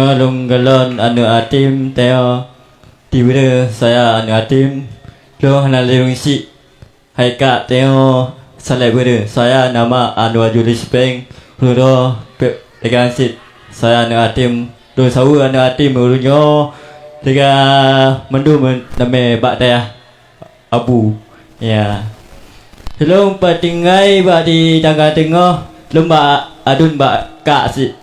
Galon anu atim teo tiba saya anu atim lo hana leung si hai ka teo salai bere saya nama anu ajuli speng lo pegang sit saya anu atim lo sawu anu atim urunyo tiga mendu name bak teh abu ya hello patingai ba di tangga tengah lomba adun ba ka si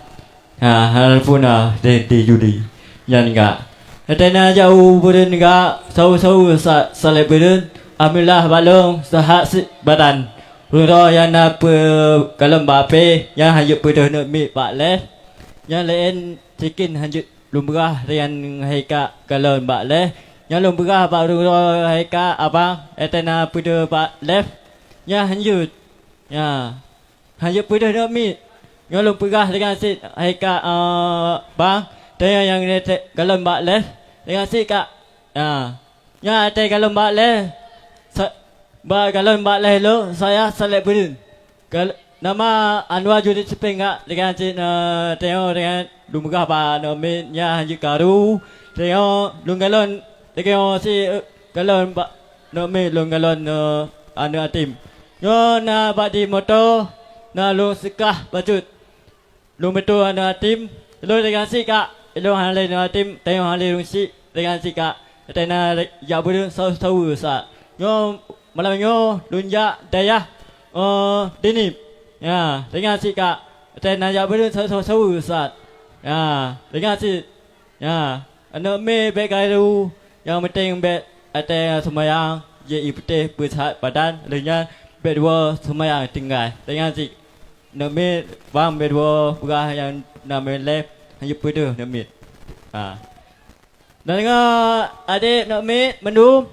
hal puna di judi yan ga atena jauh beren ga sau salai beren amilah balong sahat badan ro yan apa kalau bape yang hanya pada nak mi pak le yang lain cikin hanya lumrah rian haika kalau mbak le yang lumrah baru ro haika abang atena pada pak le yang hanya hanya pada nak mi yang lu perah dengan si haika bang tanya yang kalau mbak le dengan si kak ya tanya kalau mbak le kalau mbak le lo saya selek berdun nama Anwar Judi Sepengak dengan si tanya dengan lumrah ba nomin nya haji karu tanya galon tanya si galon mbak nomin galon anu atim yo na ba di motor na lu sekah bacut lu betul anda tim lu dengan si kak lu halai anda tim tengok halai lu si dengan si kak tena ya buru sau sa nyo malam nyo lunja daya dinip ya dengan si kak tena ya buru sau sa ya dengan si ya anda me begaru yang penting be ate semayang je ipte pusat badan lenya bedua semayang tinggal dengan si namit bang bedua berah yang namit left hanya pada namit dan dengan adik namit mendum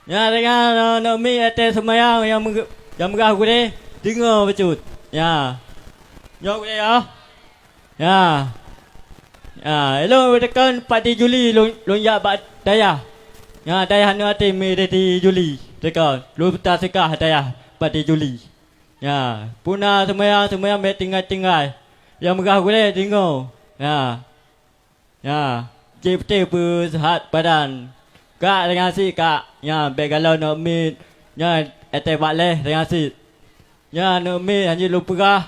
ya dengan namit atas semayang yang berah gue dengar becut ya nyok gue ya hello tekan 4 Juli lonjak bak daya ya daya hanu ati me di Juli tekan lu tak sekah daya 4 Juli ya puna semayang me tinggal yang megah boleh dengar ya cipte bersehat badan kak dengan si kak ya begalau nak mit ya ate baleh dengan si ya nak mit hanya lu perah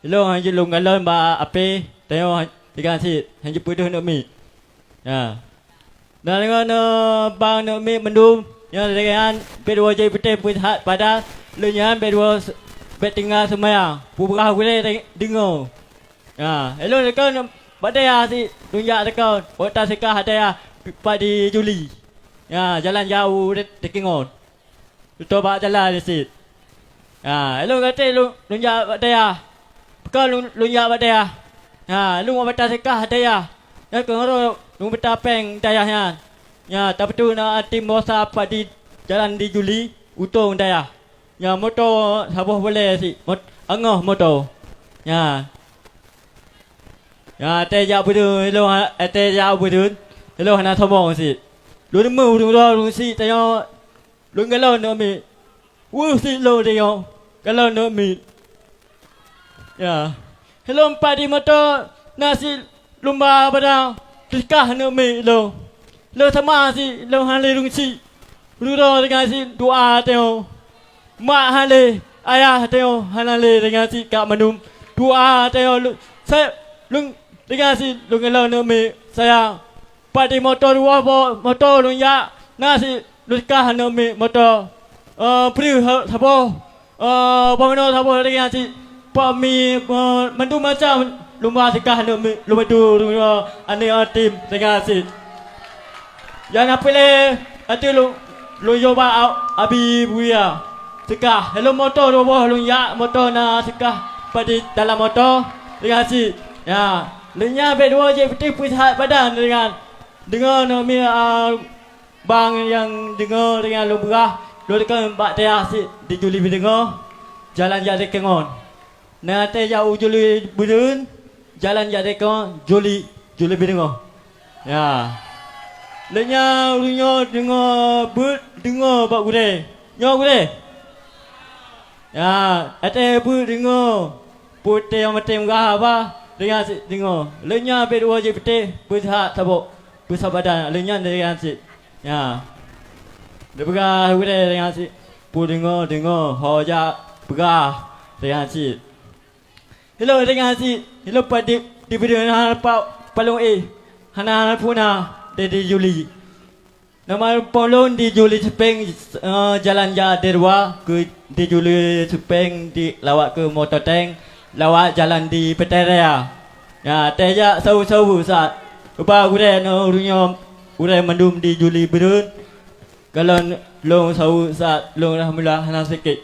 lu hanya lu galon ba ape tengok dengan si hanya puduh nak mit ya dan dengan bang nak mit mendum yang dengan bedua jadi betul bersehat pada lenyan bedua betinggal semayang pubrah boleh dengar ya hello dekat badaya si tunjuk dekat kota sekah hadaya pada Juli ya jalan jauh dekingon tutup bak jalan di sit ya hello kata lu tunjuk badaya bekal lunjak badaya ya lu mau bata sekah hadaya ya kengoro lu bata peng dayahnya ya tapi tu nak tim bosa pada jalan di Juli utung daya ya motor sabuh boleh si angah motor ya ya teh jauh betul hello teh jauh betul hello hana thomong si lu nemu lu si tanya lu galon no mi si lo dia galon no mi ya hello padi motor nasi lumba badang tikah no mi lo sama si lo hale lung si lu dengan si doa teo mak hale ayah teo hanale dengan si kak manum doa teo saya lung dengan si lung lo no mi saya padi motor dua motor lung ya nasi lukah no mi motor priu sabo pamino sabo dengan si pami mandu macam lumba tikah no mi lumba tu ane tim dengan si jangan pilih hati lu coba abi buya sekah hello motor roboh lu ya motor na sekah pada dalam motor dengan si ya lenya bedua je putih pusat badan dengan nami bang yang dengar dengan lu berah lu dekat bak dia si di Juli dengar jalan jadi kengon nanti jauh Juli budun jalan jadi kengon Juli dengar ya lenya dengar but dengar bak gure nyo gure Ya, ate pu dengar. Putih yang mati muka apa? Dengan si dengar. Lenya berdua je putih. Pusat sabuk. Pusat badan. Lenya dengan si. Ya. Dia pegang putih dengan si. Pu dengar. Hoja pegang dengan si. Hello dengan si. Hello pada di video hana palung hana puna di Juli. Nama polon di Juli Sepeng jalan Derwa ke di Juli Sepeng di lawak ke motor tank lawak jalan di Peteria. Ya teja sau saat. Upa gure no runyom gure mandum di Juli berun. Kalau long sau saat long alhamdulillah hana sikit.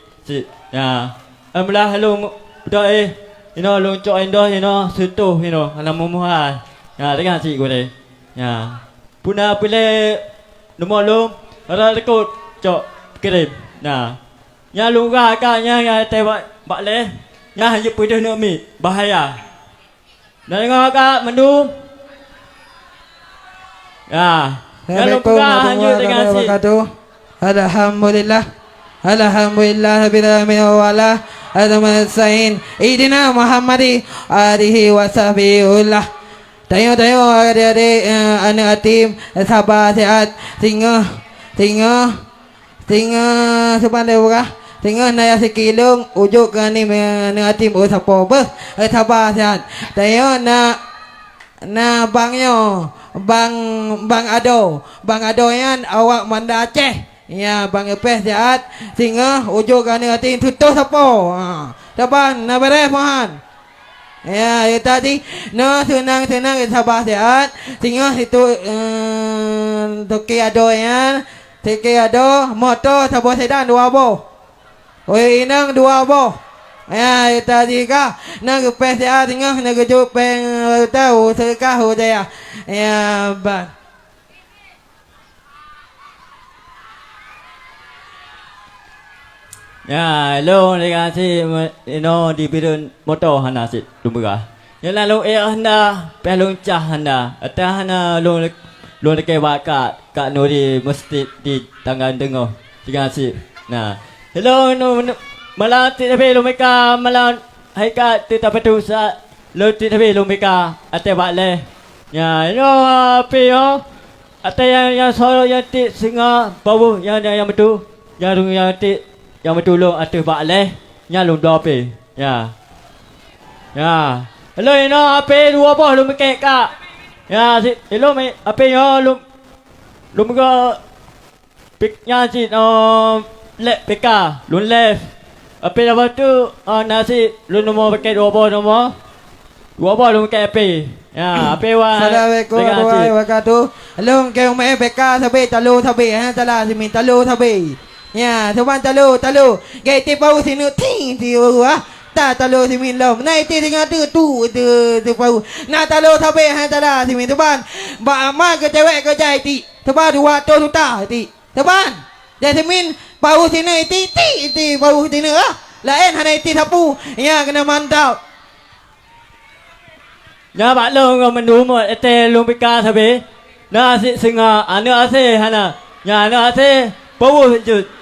Ya. Alhamdulillah long doa long cok indoh sutuh hana mumuhan. Ya dengan si gure. Ya. Puna pilih nomor lu ada rekod cok kirim. Nah. Nya lu ka nya tebak bak le. Nya hanya pedah nak mi bahaya. Dan dengar ka mendu. Ya. Nya lu ka hanya dengan si. Alhamdulillah. Alhamdulillah rabbil alamin wa ala adamasain idina Muhammadi alihi wasahbiullah. Tengok adik-adik anak tim sabar sihat tinggal sepandai berah tinggal naya sekilung ujuk ke ni anak tim siapa ber sabar sihat tengok na bangnya bang ado yan awak manda Aceh ya bang Epes sihat tinggal ujuk ke anak tim tutup siapa sabar na beres mohon. Ya, itu tadi, no senang sabar sehat. Tinggal situ toki ado ya, toki ado, motor sabar sedan 2 boh. Oi inang 2 boh. Ya, itu tadi kah, nak pes sehat tinggal nak jupeng tahu sekah udah ya, ban. Ya, lo dengan si di bidun motor hana si lumba. Ya lalu hana pelung cah hana. Atah hana lo dekat waka kat nuri masjid di tangan dengoh. Dengan si. Nah, hello malah tidak lo mereka malah hai kat tidak betul sa lo tidak lo mereka atah bale. Ya, api yo. Atah yang solo yang ti singa bau yang betul. Yang ti yang betul atas bak leh nyalung dua pe ya hello ape 2 boh lu mekek kak ya si hello me ape yo lu mega piknya si lek peka lu left ape apa tu nasi lu nombor pakai 2 boh nombor 2 boh lu mekek ape ya ape wa Assalamualaikum warahmatullahi wabarakatuh hello ke ume peka sabe talu sabe salah simin talu sabe. Ya, teman talu. Gate pau sini ting ah. Tak talu simin lom. Nai ti dengan tu pau. Na talu sampai han tala simin teman. Ba ama ke cewek ke jai ti. Teman 200 juta ti. Teman. Jadi simin pau sini ti pau sini ah. Lain hanai ti sapu. Ya kena mantap. Ya bak long mendu mo ete long pika sabe. Na si singa anu ase hana. Ya anu ase pau jut.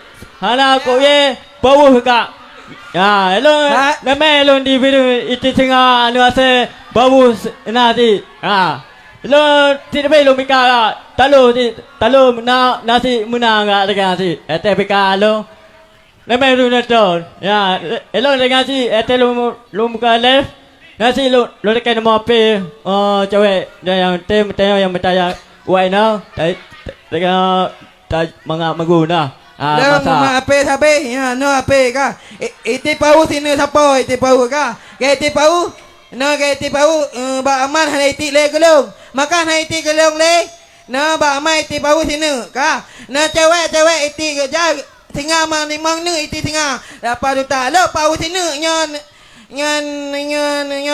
Hana ko ye bawa ka. Ya, hello. Nama hello di video itu singa anu ase bawa nasi. Hello tidak belum mika. Talu nasi muna enggak dengan si. Ete pika hello. Nama hello naton. Ya, hello dengan si ete lu muka left. Nasi lu dekat nama pe cewek yang yang bertanya why now. Dengan mangga maguna. Masa ape sabe ya no ape ka iti pau sini sapo iti pau ka ke iti pau no ke iti pau ba aman ha iti le gelong makan ha iti gelong le no ba aman iti pau sini ka na cewek iti ja singa mang ni mang nu iti singa dapat duta lo pau sini nyon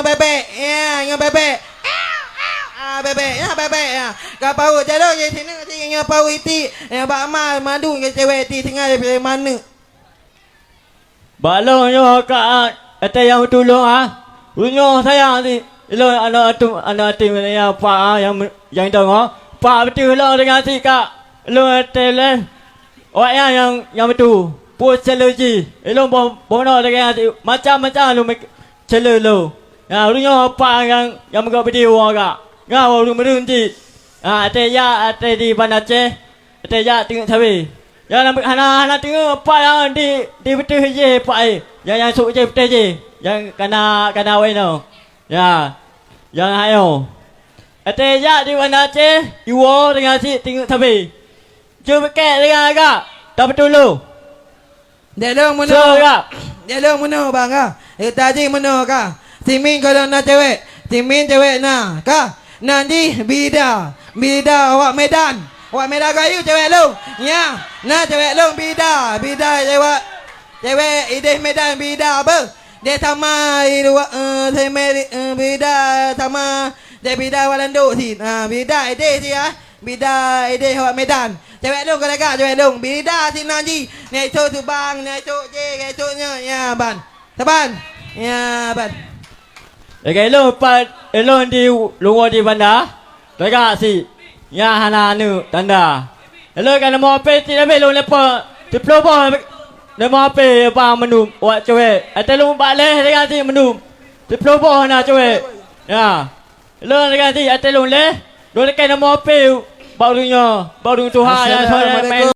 bebek ya nyon bebek bebek ya kapau jalo je sini tinggal pau iti yang bak amal madu ke cewek iti tinggal dari mana balong yo ka ate yang tolong unyo sayang si lo anak tim yang pa yang dong pa betul lo dengan si kak lo ate le yang betul po celuji elong bono dengan macam-macam lu celu lu ya lu nyo apa yang mega video aga ngau lu merunti ate ya ate di banace ate ya tengok sabi ya hana tengok apa yang di betul je pak yang sok je betul je yang kena wei no ya yang ayo ate ya di banace iwo dengan si tengok sabi cuba ke dengan aga tak betul lu Dia long mana? Dia long mana bang ah? Tadi mana ka? Timin kalau nak cewek, timin cewek na ka? Nanti bida awak Medan kayu cewek long. Ya, na cewek long bida cewek ide Medan bida apa? Dia sama bida sama dia bida Walando si. Bida ide si ah. Bida ide awak Medan. Cewek long kalau kak cewek long bida si nanti naik tu bang naik tu je naik tu nya ya ban taban ya ban elong di luar di bandar lega si ya hana nu tanda elong kan mau pe ti lebih long lepa diplopo le mau pe ba menum wak cewek ate long ba le lega si menum diplopo hana cewek ya elong lega si ate long le lo le kan mau pe baru Tuhan yang